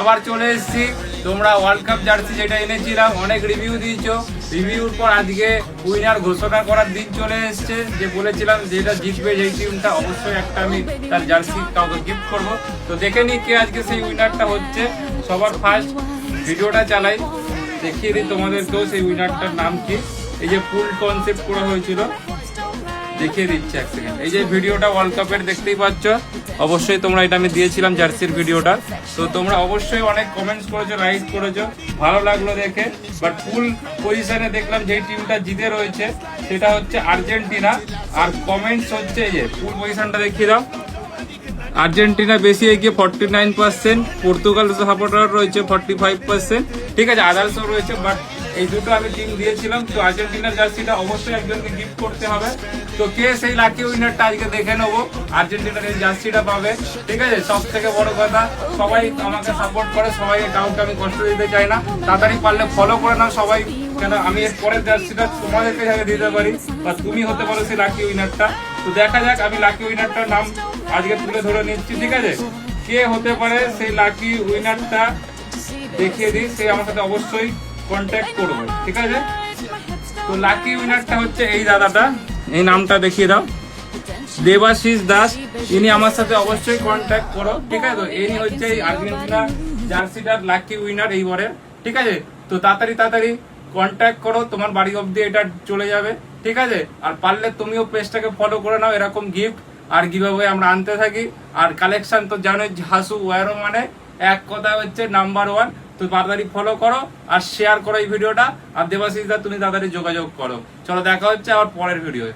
আবার চলে এসেছি। তোমরা ওয়ার্ল্ড কাপ জার্সি যেটা এনেছিলাম অনেক রিভিউ দিয়েছো, রিভিউর পর আজকে উইনার ঘোষণা করার দিন চলে এসেছে। যে বলেছিলাম যেটা জিতবে যেই টিমটা অবশ্যই একটা আমি তার জার্সি কাউকে গিফট করবো। তো দেখে নি কে আজকে সেই উইনারটা হচ্ছে। সবার ফার্স্ট ভিডিওটা চালাই, দেখিয়ে দিই তোমাদেরকেও সেই উইনারটার নাম কি। এই যে ফুল কনসেপ্ট করা হয়েছিল, দেখিয়ে দিচ্ছি এক সেকেন্ড। এই যে ভিডিওটা ওয়ার্ল্ড কাপের দেখতেই পাচ্ছ, অবশ্যই তোমরা এটা আমি দিয়েছিলাম জার্সির ভিডিওটা। তো তোমরা অবশ্যই অনেক কমেন্টস করেছো, লাইক করেছো, ভালো লাগলো দেখে। বাট ফুল পজিশনে দেখলাম যেই টিমটা জিতে রয়েছে সেটা হচ্ছে আর্জেন্টিনা। আর কমেন্টস হচ্ছে এই যে ফুল পজিশনটা দেখিয়ে দাও, আর্জেন্টিনা বেশি এগিয়ে 49%, পর্তুগাল সাপোর্টার রয়েছে 45%, ঠিক আছে, আদার্সও রয়েছে। বাট এই দুটো আমি টিম দিয়েছিলাম। তো আর্জেন্টিনার জার্সিটা অবশ্যই একজনকে গিফট করতে হবে। তো কে সেই লাকি উইনারটা আজকে দেখে নেবো, আর্জেন্টিনার এই জার্সিটা পাবে, ঠিক আছে। সব থেকে বড় কথা, সবাই আমাকে সাপোর্ট করে, সবাইকে কাউকে আমি কষ্ট দিতে চাই না। তাড়াতাড়ি পারলে ফলো করে নাও সবাই, কেন আমি এর পরের জার্সিটা তোমাদেরকে যাতে দিতে পারি, বা তুমি হতে পারো সেই লাকি উইনারটা। তো দেখা যাক, আমি লাকি উইনারটার নাম আজকে তুলে ধরে নিচ্ছি, ঠিক আছে। কে হতে পারে সেই লাকি উইনারটা দেখিয়ে দিই, সে আমার সাথে অবশ্যই কন্ট্যাক্ট করবে, ঠিক আছে। তো লাকি উইনারটা হচ্ছে এই দাদাটা, এই নামটা দেখিয়ে দাও, দেবাশিস দাস। ইনি আমার সাথে অবশ্যই কন্ট্যাক্ট করো, ঠিক আছে। তো ইনি হচ্ছে এই আর্জেন্টিনা জার্সিটার লাকি উইনার এইবারের, ঠিক আছে। তো তাড়াতাড়ি কন্ট্যাক্ট করো, তোমার বাড়ি অব্দি এটা চলে যাবে, ঠিক আছে। আর পারলে তুমিও পেজটাকে ফলো করে নাও, এরকম গিফট আর গিভঅ্যাওয়ে আমরা আনতে থাকি। আর কালেকশন তো জানোই, হাসু ওয়ারো মানে এক কথা হচ্ছে নাম্বার 1। তো তাড়াতাড়ি ফলো করো আর শেয়ার করো এই ভিডিওটা। আর দেবাশিস দা তুমি তাড়াতাড়ি যোগাযোগ করো। চলো দেখা হচ্ছে আবার পরের ভিডিও।